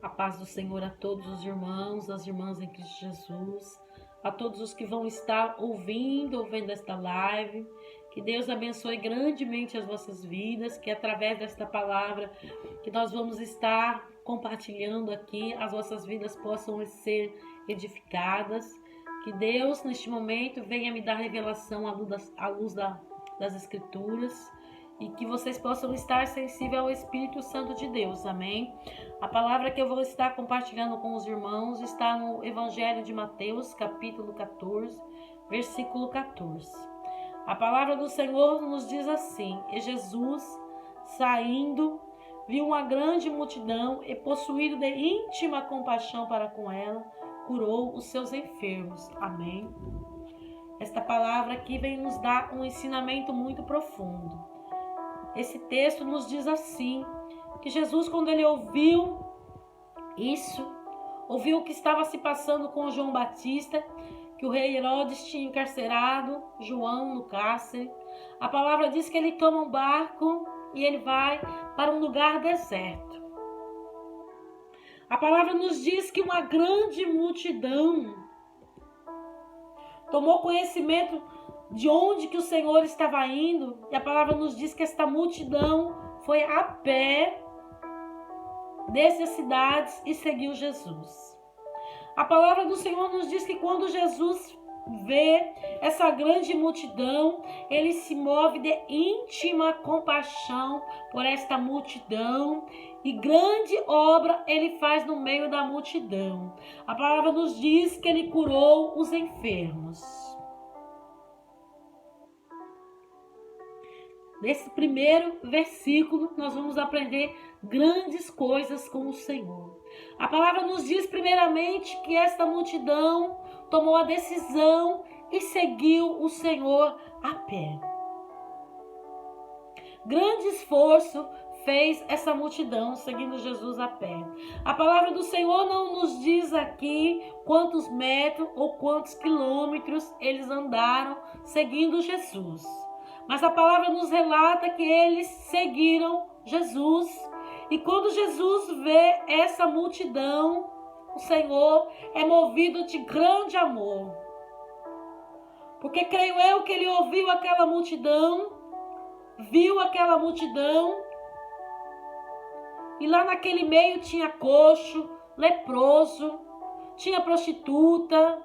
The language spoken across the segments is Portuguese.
A paz do Senhor a todos os irmãos, as irmãs em Cristo Jesus, a todos os que vão estar ouvindo esta live. Que Deus abençoe grandemente as vossas vidas, que através desta palavra que nós vamos estar compartilhando aqui, as vossas vidas possam ser edificadas. Que Deus, neste momento, venha me dar revelação à luz das Escrituras, e que vocês possam estar sensíveis ao Espírito Santo de Deus, amém? A palavra que eu vou estar compartilhando com os irmãos está no Evangelho de Mateus, capítulo 14, versículo 14. A palavra do Senhor nos diz assim: E Jesus, saindo, viu uma grande multidão e, possuído de íntima compaixão para com ela, curou os seus enfermos, amém? Esta palavra aqui vem nos dar um ensinamento muito profundo. Esse texto nos diz assim, que Jesus, quando ele ouviu isso, ouviu o que estava se passando com João Batista, que o rei Herodes tinha encarcerado João no cárcere. A palavra diz que ele toma um barco e ele vai para um lugar deserto. A palavra nos diz que uma grande multidão tomou conhecimento de onde que o Senhor estava indo, e a palavra nos diz que esta multidão foi a pé dessas cidades e seguiu Jesus. A palavra do Senhor nos diz que quando Jesus vê essa grande multidão, ele se move de íntima compaixão por esta multidão, e grande obra ele faz no meio da multidão. A palavra nos diz que ele curou os enfermos. Nesse primeiro versículo, nós vamos aprender grandes coisas com o Senhor. A palavra nos diz, primeiramente, que esta multidão tomou a decisão e seguiu o Senhor a pé. Grande esforço fez essa multidão seguindo Jesus a pé. A palavra do Senhor não nos diz aqui quantos metros ou quantos quilômetros eles andaram seguindo Jesus. Mas a palavra nos relata que eles seguiram Jesus. E quando Jesus vê essa multidão, o Senhor é movido de grande amor. Porque creio eu que ele ouviu aquela multidão, viu aquela multidão, e lá naquele meio tinha coxo, leproso, tinha prostituta,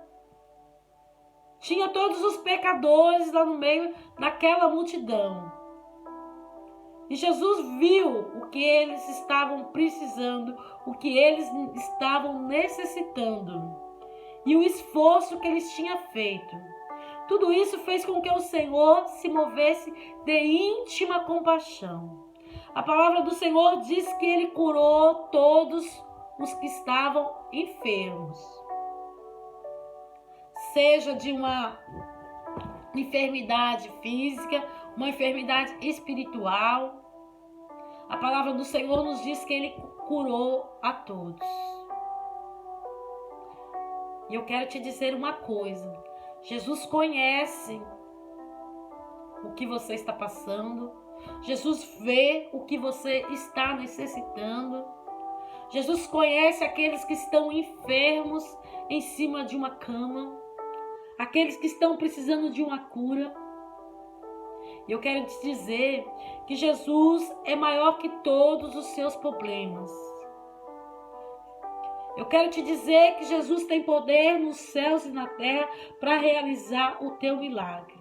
tinha todos os pecadores lá no meio daquela multidão. E Jesus viu o que eles estavam precisando, o que eles estavam necessitando, e o esforço que eles tinham feito. Tudo isso fez com que o Senhor se movesse de íntima compaixão. A palavra do Senhor diz que ele curou todos os que estavam enfermos. Seja de uma enfermidade física, uma enfermidade espiritual. A palavra do Senhor nos diz que ele curou a todos. E eu quero te dizer uma coisa. Jesus conhece o que você está passando. Jesus vê o que você está necessitando. Jesus conhece aqueles que estão enfermos em cima de uma cama. Aqueles que estão precisando de uma cura. E eu quero te dizer que Jesus é maior que todos os seus problemas. Eu quero te dizer que Jesus tem poder nos céus e na terra para realizar o teu milagre.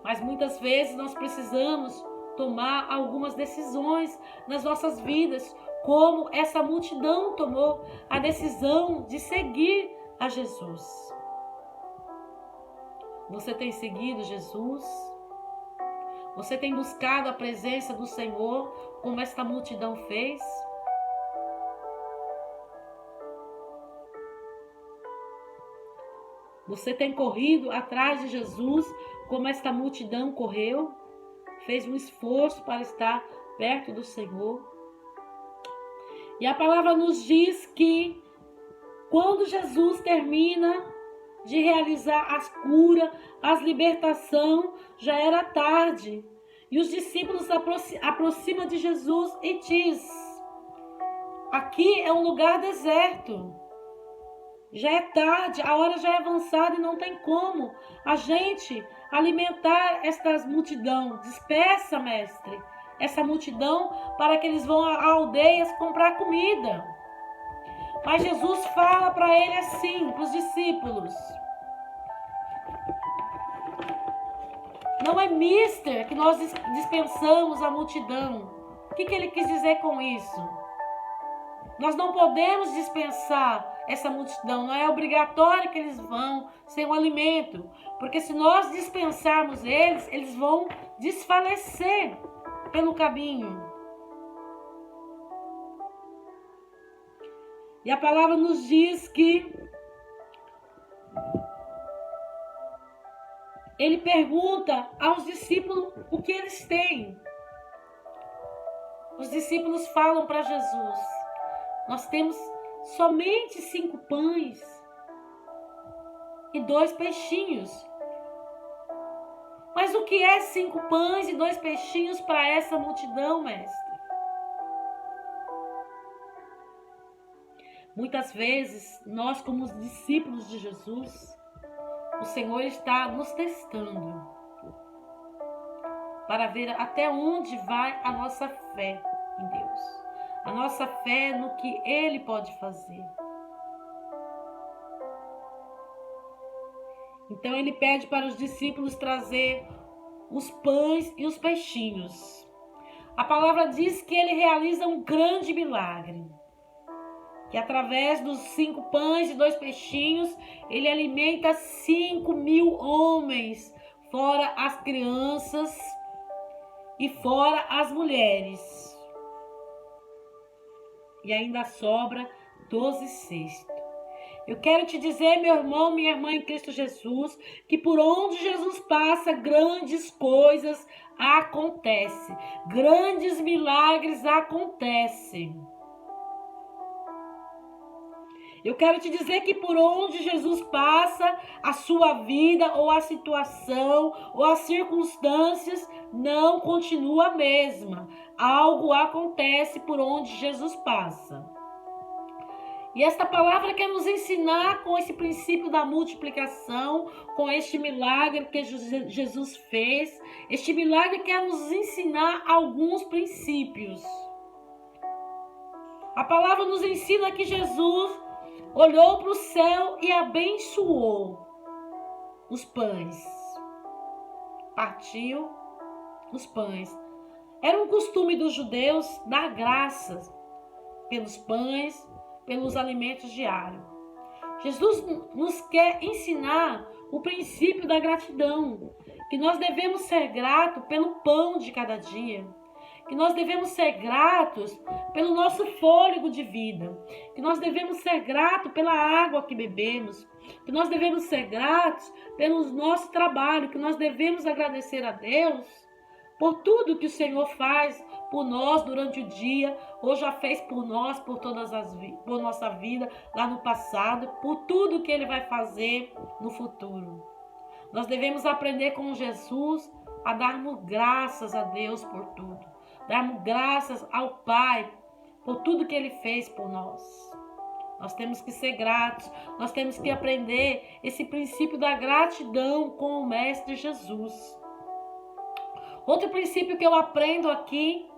Mas muitas vezes nós precisamos tomar algumas decisões nas nossas vidas, como essa multidão tomou a decisão de seguir a Jesus. Você tem seguido Jesus? Você tem buscado a presença do Senhor como esta multidão fez? Você tem corrido atrás de Jesus como esta multidão correu? Fez um esforço para estar perto do Senhor? E a palavra nos diz que quando Jesus termina de realizar as curas, as libertação, já era tarde. E os discípulos aproximam de Jesus e diz: Aqui é um lugar deserto. Já é tarde, a hora já é avançada e não tem como a gente alimentar esta multidão. Despeça, mestre, essa multidão para que eles vão a aldeias comprar comida. Mas Jesus fala para ele assim, para os discípulos: não é mister que nós dispensamos a multidão. O que ele quis dizer com isso? Nós não podemos dispensar essa multidão, não é obrigatório que eles vão sem um alimento, porque se nós dispensarmos eles, eles vão desfalecer pelo caminho. E a palavra nos diz que ele pergunta aos discípulos o que eles têm. Os discípulos falam para Jesus: nós temos somente 5 pães e 2 peixinhos. Mas o que é 5 pães e 2 peixinhos para essa multidão, mestre? Muitas vezes, nós como os discípulos de Jesus, o Senhor está nos testando para ver até onde vai a nossa fé em Deus. A nossa fé no que Ele pode fazer. Então Ele pede para os discípulos trazer os pães e os peixinhos. A palavra diz que Ele realiza um grande milagre. Que através dos 5 pães e 2 peixinhos, Ele alimenta 5.000 homens, fora as crianças e fora as mulheres. E ainda sobra 12 cestos. Eu quero te dizer, meu irmão, minha irmã em Cristo Jesus, que por onde Jesus passa, grandes coisas acontecem. Grandes milagres acontecem. Eu quero te dizer que por onde Jesus passa, a sua vida ou a situação ou as circunstâncias não continua a mesma. Algo acontece por onde Jesus passa. E esta palavra quer nos ensinar com esse princípio da multiplicação, com este milagre que Jesus fez. Este milagre quer nos ensinar alguns princípios. A palavra nos ensina que Jesus olhou para o céu e abençoou os pães. Partiu os pães. Era um costume dos judeus dar graças pelos pães, pelos alimentos diários. Jesus nos quer ensinar o princípio da gratidão, que nós devemos ser gratos pelo pão de cada dia, que nós devemos ser gratos pelo nosso fôlego de vida, que nós devemos ser gratos pela água que bebemos, que nós devemos ser gratos pelo nosso trabalho, que nós devemos agradecer a Deus por tudo que o Senhor faz por nós durante o dia, ou já fez por nós, por nossa vida lá no passado, por tudo que Ele vai fazer no futuro. Nós devemos aprender com Jesus a darmos graças a Deus por tudo. Darmos graças ao Pai por tudo que Ele fez por nós. Nós temos que ser gratos. Nós temos que aprender esse princípio da gratidão com o Mestre Jesus. Outro princípio que eu aprendo aqui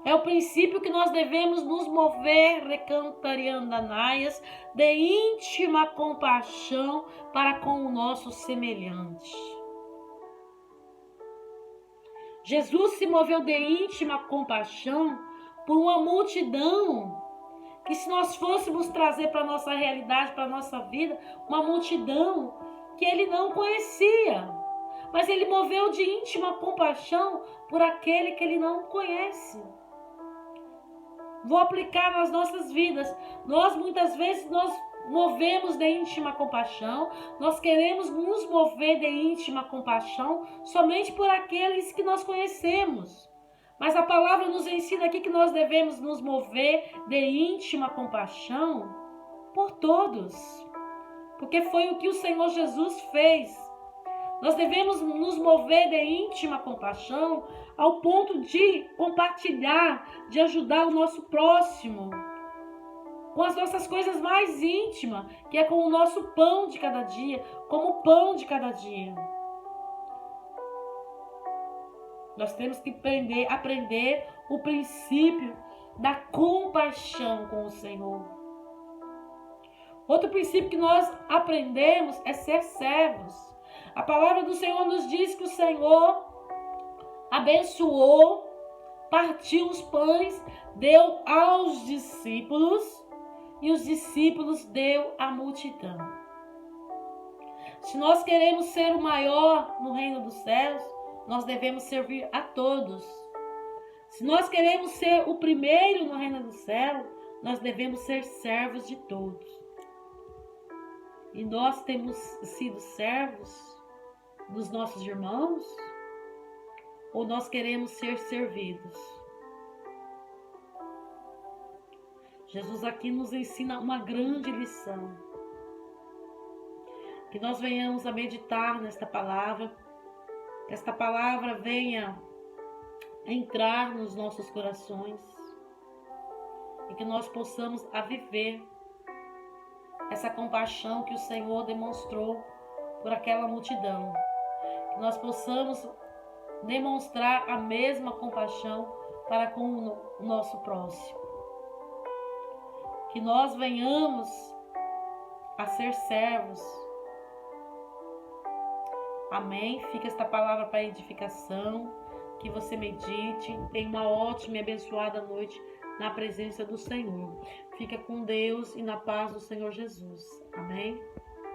é o princípio que nós devemos nos mover, recantariandanaias, de íntima compaixão para com o nosso semelhante. Jesus se moveu de íntima compaixão por uma multidão que, se nós fôssemos trazer para a nossa realidade, para a nossa vida, uma multidão que Ele não conhecia. Mas Ele moveu de íntima compaixão por aquele que Ele não conhece. Vou aplicar nas nossas vidas. Muitas vezes, movemos de íntima compaixão, nós queremos nos mover de íntima compaixão somente por aqueles que nós conhecemos. Mas a palavra nos ensina aqui que nós devemos nos mover de íntima compaixão por todos, porque foi o que o Senhor Jesus fez. Nós devemos nos mover de íntima compaixão ao ponto de compartilhar, de ajudar o nosso próximo. com as nossas coisas mais íntimas, que é com o nosso pão de cada dia, como pão de cada dia. Nós temos que aprender o princípio da compaixão com o Senhor. Outro princípio que nós aprendemos é ser servos. A palavra do Senhor nos diz que o Senhor abençoou, partiu os pães, deu aos discípulos e os discípulos deu à multidão. Se nós queremos ser o maior no reino dos céus, nós devemos servir a todos. Se nós queremos ser o primeiro no reino do céu, nós devemos ser servos de todos. E nós temos sido servos dos nossos irmãos? Ou nós queremos ser servidos? Jesus aqui nos ensina uma grande lição. Que nós venhamos a meditar nesta palavra, que esta palavra venha entrar nos nossos corações e que nós possamos a viver essa compaixão que o Senhor demonstrou por aquela multidão. Que nós possamos demonstrar a mesma compaixão para com o nosso próximo. Que nós venhamos a ser servos. Amém? Fica esta palavra para edificação. Que você medite. Tenha uma ótima e abençoada noite na presença do Senhor. Fica com Deus e na paz do Senhor Jesus. Amém?